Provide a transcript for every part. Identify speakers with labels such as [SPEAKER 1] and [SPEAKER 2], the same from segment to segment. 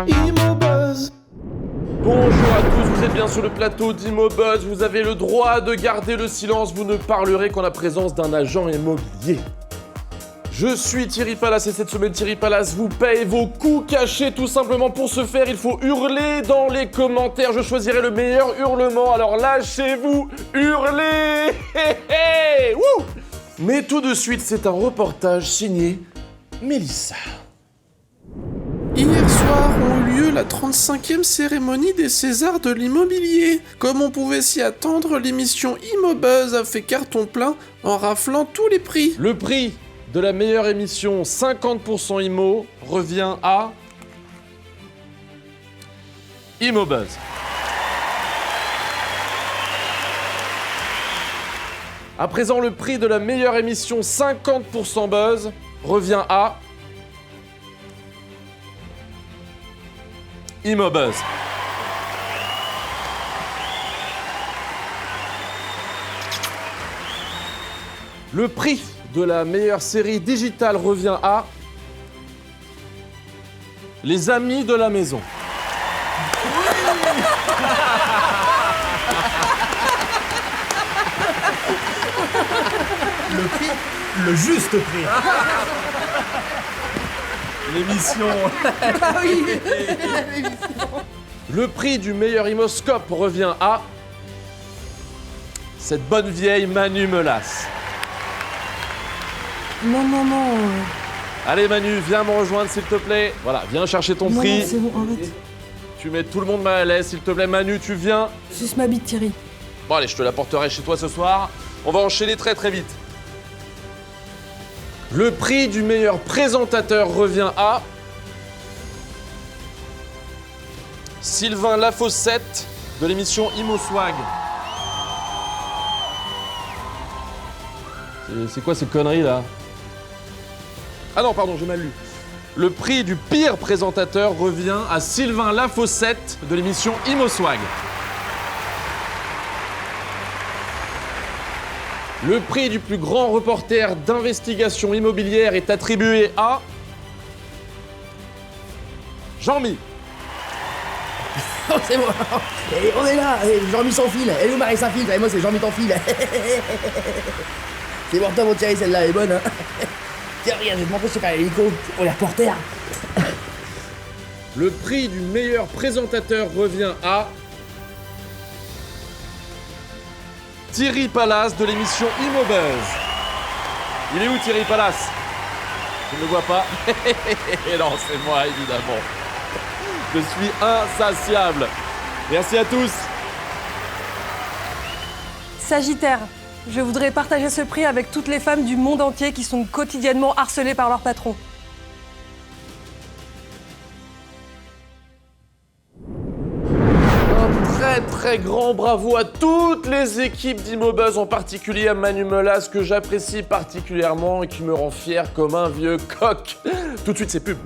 [SPEAKER 1] Immobuzz. Bonjour à tous, vous êtes bien sur le plateau d'Immobuzz, vous avez le droit de garder le silence, vous ne parlerez qu'en la présence d'un agent immobilier. Je suis Thierry Palas et cette semaine Thierry Palas vous paye vos coûts cachés. Tout simplement pour ce faire, il faut hurler dans les commentaires. Je choisirai le meilleur hurlement, alors lâchez-vous, hurlez. Wouh. Mais tout de suite, c'est un reportage signé Mélissa. Hier soir ont eu lieu la 35e cérémonie des Césars de l'immobilier. Comme on pouvait s'y attendre, l'émission Immobuzz a fait carton plein en raflant tous les prix. Le prix de la meilleure émission 50% IMO revient à Immobuzz. À présent, le prix de la meilleure émission 50% Buzz revient à Immobuzz. Le prix de la meilleure série digitale revient à Les Amis de la Maison.
[SPEAKER 2] Le prix, le juste prix.
[SPEAKER 1] L'émission.
[SPEAKER 2] Ah oui.
[SPEAKER 1] Le prix du meilleur Imoscope revient à cette bonne vieille Manu Melas.
[SPEAKER 3] Non.
[SPEAKER 1] Allez Manu, viens me rejoindre s'il te plaît. Voilà, viens chercher ton
[SPEAKER 3] Non,
[SPEAKER 1] prix.
[SPEAKER 3] c'est bon, arrête.
[SPEAKER 1] Tu mets tout le monde mal à l'aise, s'il te plaît. Manu, tu viens.
[SPEAKER 3] Suce ma bite, Thierry.
[SPEAKER 1] Bon allez, je te l'apporterai chez toi ce soir. On va enchaîner très vite. Le prix du meilleur présentateur revient à Sylvain Lafossette de l'émission Imoswag. C'est quoi ces conneries là? Ah non, pardon, j'ai mal lu. Le prix du pire présentateur revient à Sylvain Lafossette de l'émission Imoswag. Le prix du plus grand reporter d'investigation immobilière est attribué à Jean-Mi.
[SPEAKER 2] Oh, c'est bon. Et on est là. Jean-Mi sans fil. Elle est où Marie sans fil? Et moi c'est Jean-Mi sans fil. C'est pour toi mon Thierry, celle-là elle est bonne. Hein. Tiens, regarde, je vais te montrer sur l'hélico. Oh les reporters.
[SPEAKER 1] Le prix du meilleur présentateur revient à Thierry Palas de l'émission Immobuzz. Il est où Thierry Palas? Je ne le vois pas. Non, c'est moi évidemment. Je suis insatiable. Merci à tous.
[SPEAKER 3] Sagittaire, je voudrais partager ce prix avec toutes les femmes du monde entier qui sont quotidiennement harcelées par leur patron.
[SPEAKER 1] Très grand bravo à toutes les équipes d'Immobuzz, en particulier à Manu Melas que j'apprécie particulièrement et qui me rend fier comme un vieux coq. Tout de suite c'est pub.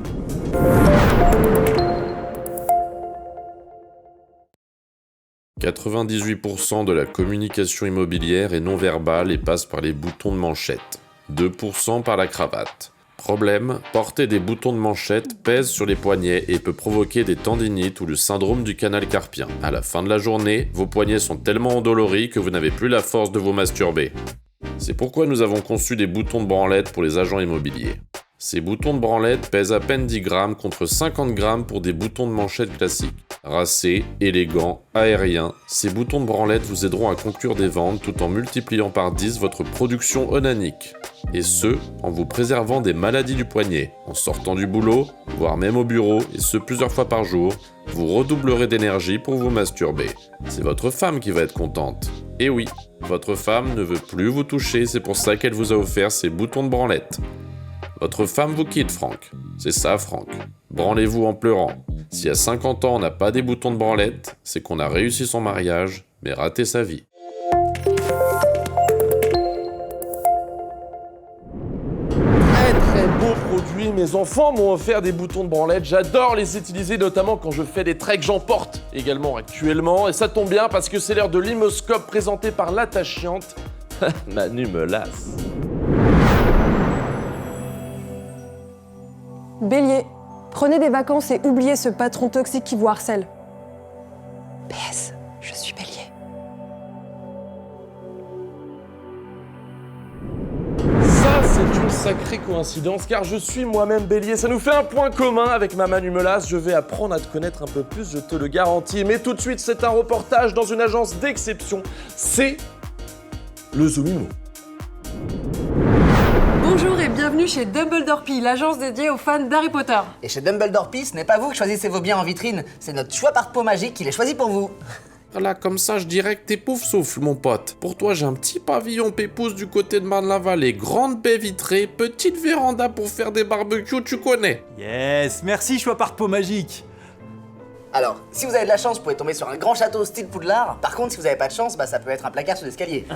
[SPEAKER 1] « 98% de la communication immobilière est non verbale et passe par les boutons de manchette. 2% par la cravate. Problème, porter des boutons de manchette pèse sur les poignets et peut provoquer des tendinites ou le syndrome du canal carpien. À la fin de la journée, vos poignets sont tellement endoloris que vous n'avez plus la force de vous masturber. C'est pourquoi nous avons conçu des boutons de branlette pour les agents immobiliers. Ces boutons de branlette pèsent à peine 10 grammes contre 50 grammes pour des boutons de manchette classiques. Racés, élégants, aériens, ces boutons de branlette vous aideront à conclure des ventes tout en multipliant par 10 votre production onanique. Et ce, en vous préservant des maladies du poignet. En sortant du boulot, voire même au bureau, et ce plusieurs fois par jour, vous redoublerez d'énergie pour vous masturber. C'est votre femme qui va être contente. Et oui, votre femme ne veut plus vous toucher, c'est pour ça qu'elle vous a offert ces boutons de branlette. Votre femme vous quitte, Franck. C'est ça, Franck. Branlez-vous en pleurant. Si à 50 ans on n'a pas des boutons de branlette, c'est qu'on a réussi son mariage, mais raté sa vie. Très beau produit, mes enfants m'ont offert des boutons de branlette, j'adore les utiliser notamment quand je fais des treks, j'en porte également actuellement, et ça tombe bien parce que c'est l'heure de l'Imoscope présenté par l'attachante Manu Melas.
[SPEAKER 3] Bélier, Prenez des vacances et oubliez ce patron toxique qui vous harcèle.
[SPEAKER 4] PS, je suis bélier.
[SPEAKER 5] Ça, c'est une sacrée coïncidence car je suis moi-même bélier. Ça nous fait un point commun avec ma Manu Melas. Je vais apprendre à te connaître un peu plus, je te le garantis. Mais tout de suite, c'est un reportage dans une agence d'exception. C'est le Zoom Imo.
[SPEAKER 3] Bonjour et bienvenue chez Dumbledore Pie, l'agence dédiée aux fans d'Harry Potter.
[SPEAKER 6] Et chez Dumbledore Pie, ce n'est pas vous qui choisissez vos biens en vitrine, c'est notre choix par pot magique qui les choisit pour vous.
[SPEAKER 1] Là, comme ça, je dirais que t'es pouf souffle, mon pote. Pour toi, j'ai un petit pavillon pépouze du côté de Marne-la-Vallée, grande baie vitrée, petite véranda pour faire des barbecues, tu connais.
[SPEAKER 7] Yes, merci choix par pot magique.
[SPEAKER 6] Alors, si vous avez de la chance, vous pouvez tomber sur un grand château style Poudlard. Par contre, si vous n'avez pas de chance, ça peut être un placard sous l'escalier.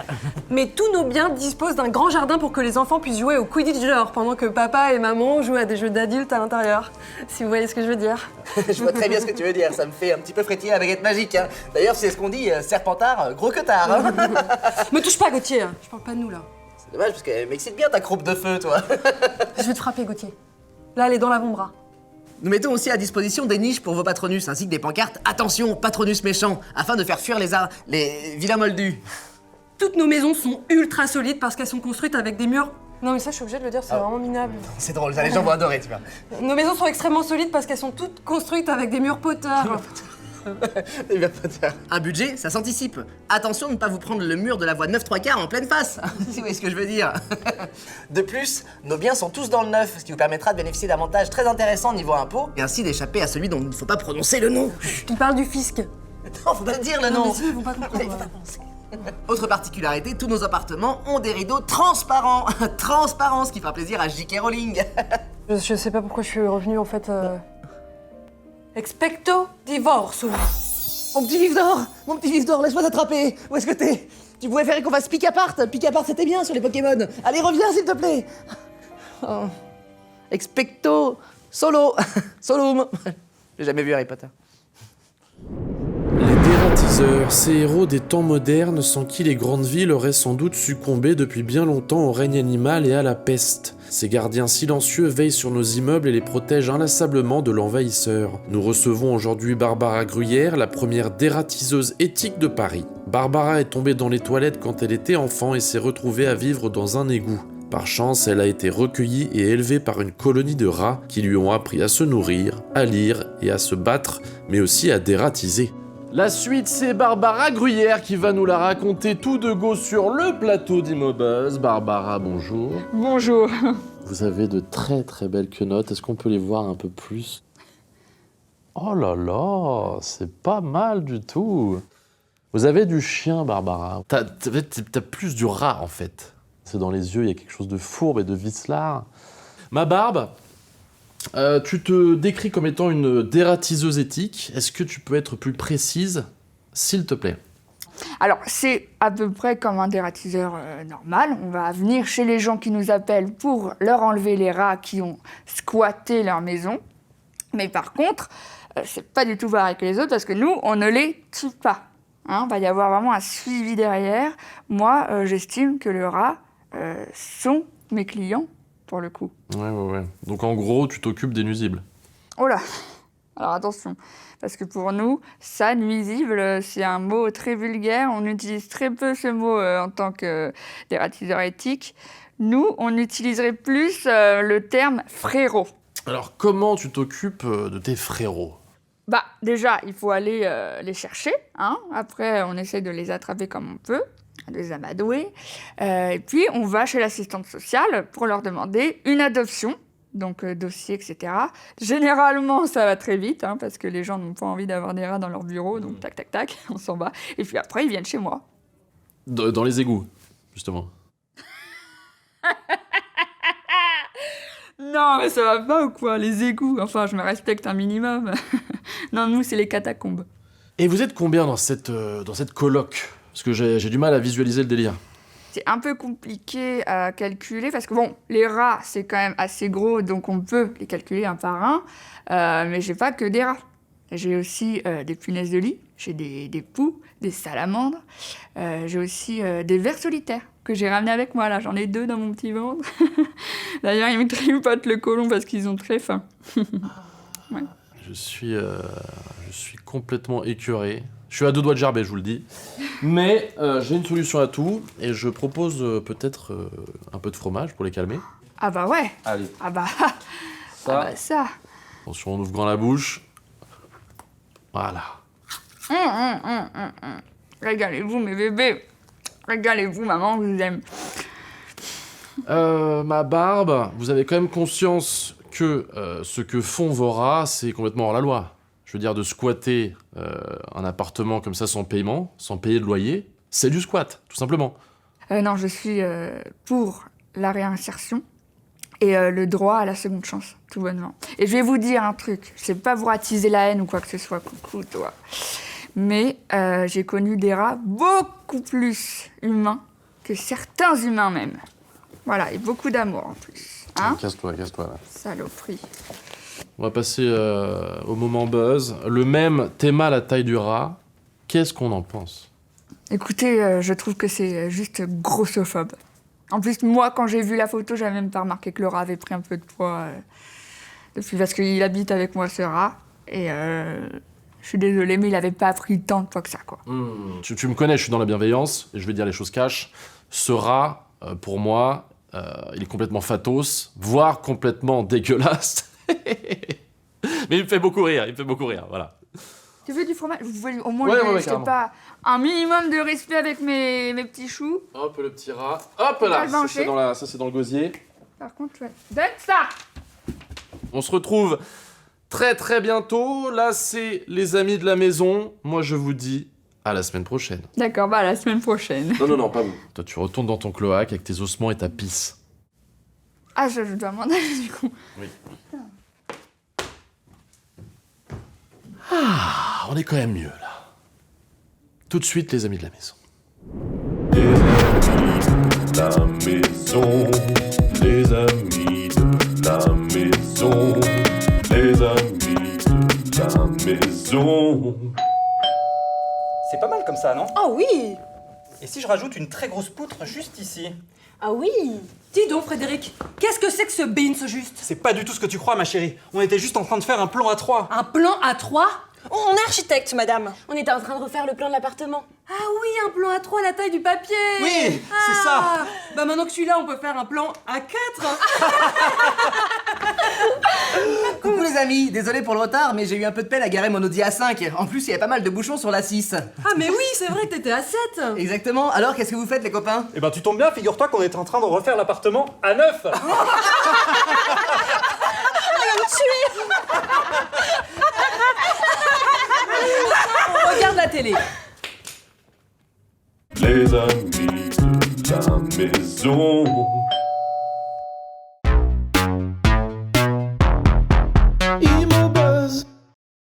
[SPEAKER 3] Mais tous nos biens disposent d'un grand jardin pour que les enfants puissent jouer au Quidditch dehors, pendant que papa et maman jouent à des jeux d'adultes à l'intérieur. Si vous voyez ce que je veux dire.
[SPEAKER 6] Je vois très bien ce que tu veux dire, ça me fait un petit peu frétiller la baguette magique. Hein. D'ailleurs, c'est ce qu'on dit, serpentard, gros que tard. Hein.
[SPEAKER 3] Me touche pas, Gauthier. Je parle pas de nous, là.
[SPEAKER 6] C'est dommage parce qu'elle m'excite bien ta croupe de feu, toi.
[SPEAKER 3] Je vais te frapper, Gauthier. Là, elle est dans l'avant-bras.
[SPEAKER 6] Nous mettons aussi à disposition des niches pour vos patronus, ainsi que des pancartes « Attention, patronus méchant !» afin de faire fuir les vilains moldus.
[SPEAKER 3] Toutes nos maisons sont ultra solides parce qu'elles sont construites avec des murs... Non mais ça, je suis obligée de le dire, c'est vraiment minable.
[SPEAKER 6] C'est drôle, ça les gens vont adorer, tu vois.
[SPEAKER 3] Nos maisons sont extrêmement solides parce qu'elles sont toutes construites avec des murs Potter.
[SPEAKER 6] Un budget, ça s'anticipe. Attention de ne pas vous prendre le mur de la voie 9 3/4 en pleine face, si vous voyez ce que je veux dire. De plus, nos biens sont tous dans le neuf, ce qui vous permettra de bénéficier d'avantages très intéressants niveau impôt, et ainsi d'échapper à celui dont il ne faut pas prononcer le nom.
[SPEAKER 3] Il parle du fisc.
[SPEAKER 6] Non, faut pas le dire le nom.
[SPEAKER 3] Mais si, ils vont pas comprendre.
[SPEAKER 6] Autre particularité, tous nos appartements ont des rideaux transparents. Transparents, ce qui fera plaisir à J.K. Rowling.
[SPEAKER 3] Je sais pas pourquoi je suis revenue en fait. Expecto divorce.
[SPEAKER 6] Mon petit vif d'or, laisse-moi t'attraper. Où est-ce que t'es? Tu pouvais faire qu'on fasse pick apart. Pick apart, c'était bien sur les Pokémon. Allez, reviens s'il te plaît. Oh. Expecto solo. Solum. J'ai jamais vu Harry Potter.
[SPEAKER 1] Les dératiseurs, ces héros des temps modernes sans qui les grandes villes auraient sans doute succombé depuis bien longtemps au règne animal et à la peste. Ces gardiens silencieux veillent sur nos immeubles et les protègent inlassablement de l'envahisseur. Nous recevons aujourd'hui Barbara Gruyère, la première dératiseuse éthique de Paris. Barbara est tombée dans les toilettes quand elle était enfant et s'est retrouvée à vivre dans un égout. Par chance, elle a été recueillie et élevée par une colonie de rats qui lui ont appris à se nourrir, à lire et à se battre, mais aussi à dératiser.
[SPEAKER 5] La suite, c'est Barbara Gruyère qui va nous la raconter tout de go sur le plateau d'Imobuzz. Barbara, bonjour.
[SPEAKER 8] Bonjour.
[SPEAKER 1] Vous avez de très très belles quenottes, est-ce qu'on peut les voir un peu plus? Oh là là, c'est pas mal du tout. Vous avez du chien, Barbara. T'as plus du rat, en fait. C'est dans les yeux, il y a quelque chose de fourbe et de vicelard. Ma Barbe, tu te décris comme étant une dératiseuse éthique. Est-ce que tu peux être plus précise, s'il te plaît?
[SPEAKER 8] Alors, c'est à peu près comme un dératiseur normal. On va venir chez les gens qui nous appellent pour leur enlever les rats qui ont squatté leur maison. Mais par contre, c'est pas du tout pareil que les autres parce que nous, on ne les tue pas. Hein, va y avoir vraiment un suivi derrière. Moi, j'estime que les rats sont mes clients, pour le coup.
[SPEAKER 1] Ouais. Donc en gros, tu t'occupes des nuisibles.
[SPEAKER 8] Oh là! Alors attention, parce que pour nous, ça, nuisible, c'est un mot très vulgaire. On utilise très peu ce mot en tant que dératiseur éthique. Nous, on utiliserait plus le terme frérot.
[SPEAKER 1] Alors comment tu t'occupes de tes frérots?
[SPEAKER 8] Bah, déjà, il faut aller les chercher. Hein. Après, on essaie de les attraper comme on peut, de les amadouer. Et puis, on va chez l'assistante sociale pour leur demander une adoption. Donc, dossier, etc. Généralement, ça va très vite, hein, parce que les gens n'ont pas envie d'avoir des rats dans leur bureau. Donc, tac, on s'en va. Et puis après, ils viennent chez moi.
[SPEAKER 1] Dans les égouts, justement.
[SPEAKER 8] Non, mais ça va pas ou quoi? Les égouts, enfin, je me respecte un minimum. Non, nous, c'est les catacombes.
[SPEAKER 1] Et vous êtes combien dans cette coloc? Parce que j'ai du mal à visualiser le délire.
[SPEAKER 8] C'est un peu compliqué à calculer, parce que bon, les rats, c'est quand même assez gros, donc on peut les calculer un par un. Mais j'ai pas que des rats. J'ai aussi des punaises de lit, j'ai des poux, des salamandres. J'ai aussi des vers solitaires que j'ai ramenés avec moi, là. J'en ai 2 dans mon petit ventre. D'ailleurs, ils me tripotent le côlon parce qu'ils ont très faim. Ouais.
[SPEAKER 5] Je suis complètement écœuré. Je suis à 2 doigts de gerber, je vous le dis. Mais j'ai une solution à tout et je propose peut-être un peu de fromage pour les calmer.
[SPEAKER 8] Ah bah ouais.
[SPEAKER 5] Allez,
[SPEAKER 8] Ah bah
[SPEAKER 5] ça.
[SPEAKER 8] ça.
[SPEAKER 5] Attention, on ouvre grand la bouche. Voilà.
[SPEAKER 8] Régalez-vous mes bébés. Régalez-vous maman, je vous aime.
[SPEAKER 5] Ma Barbe, vous avez quand même conscience que ce que font vos rats, c'est complètement hors la loi. Je veux dire, de squatter un appartement comme ça sans paiement, sans payer de loyer, c'est du squat, tout simplement.
[SPEAKER 8] Non, je suis pour la réinsertion et le droit à la seconde chance, tout bonnement. Et je vais vous dire un truc, je sais pas vous attiser la haine ou quoi que ce soit, coucou toi. Mais j'ai connu des rats beaucoup plus humains que certains humains même. Voilà, et beaucoup d'amour en plus. Hein?
[SPEAKER 5] Casse-toi là.
[SPEAKER 8] Saloperie.
[SPEAKER 5] On va passer au moment buzz. Le même Théma la taille du rat, qu'est-ce qu'on en pense?
[SPEAKER 8] Écoutez, je trouve que c'est juste grossophobe. En plus, moi, quand j'ai vu la photo, j'avais même pas remarqué que le rat avait pris un peu de poids depuis, parce qu'il habite avec moi, ce rat. Et je suis désolée, mais il avait pas pris tant de poids que ça, quoi.
[SPEAKER 5] Tu me connais, je suis dans la bienveillance, et je vais dire les choses cash. Ce rat, pour moi, il est complètement fatos, voire complètement dégueulasse. Mais il me fait beaucoup rire, voilà.
[SPEAKER 8] Tu veux du fromage? Vous pouvez au moins
[SPEAKER 5] Ouais,
[SPEAKER 8] lui acheter
[SPEAKER 5] carrément.
[SPEAKER 8] pas un minimum de respect avec mes petits choux.
[SPEAKER 5] Hop, le petit rat. Hop là,
[SPEAKER 8] le bancher.
[SPEAKER 5] ça c'est dans le gosier.
[SPEAKER 8] Par contre, ouais. Donne ça!
[SPEAKER 5] On se retrouve très très bientôt. Là, c'est les amis de la maison. Moi, je vous dis à la semaine prochaine.
[SPEAKER 8] D'accord, bah à la semaine prochaine.
[SPEAKER 5] Non, pas vous. Toi, tu retournes dans ton cloaque avec tes ossements et ta pisse.
[SPEAKER 8] Ah, je dois m'en aller du coup.
[SPEAKER 5] Oui. Ah, on est quand même mieux là. Tout de suite, les amis de la maison.
[SPEAKER 9] Les amis de la maison, les amis de la maison.
[SPEAKER 7] C'est pas mal comme ça, non?
[SPEAKER 10] Oh oui!
[SPEAKER 7] Et si je rajoute une très grosse poutre juste ici?
[SPEAKER 10] Ah oui! Dis donc, Frédéric, qu'est-ce que c'est que ce beans juste?
[SPEAKER 7] C'est pas du tout ce que tu crois, ma chérie. On était juste en train de faire un plan à 3.
[SPEAKER 10] Un plan à 3?
[SPEAKER 3] On est architecte, madame.
[SPEAKER 10] On était en train de refaire le plan de l'appartement.
[SPEAKER 3] Ah oui, un plan A3 à la taille du papier.
[SPEAKER 7] Oui, c'est ça.
[SPEAKER 10] Bah maintenant que je suis là, on peut faire un plan à 4.
[SPEAKER 6] Coucou les amis, désolé pour le retard, mais j'ai eu un peu de peine à garer mon Audi A5. En plus, il y a pas mal de bouchons sur la 6.
[SPEAKER 10] Ah mais oui, c'est vrai, t'étais à 7.
[SPEAKER 6] Exactement, alors qu'est-ce que vous faites les copains?
[SPEAKER 7] Eh ben tu tombes bien, figure-toi qu'on était en train de refaire l'appartement à 9.
[SPEAKER 10] On regarde la télé.
[SPEAKER 9] Les amis de la maison.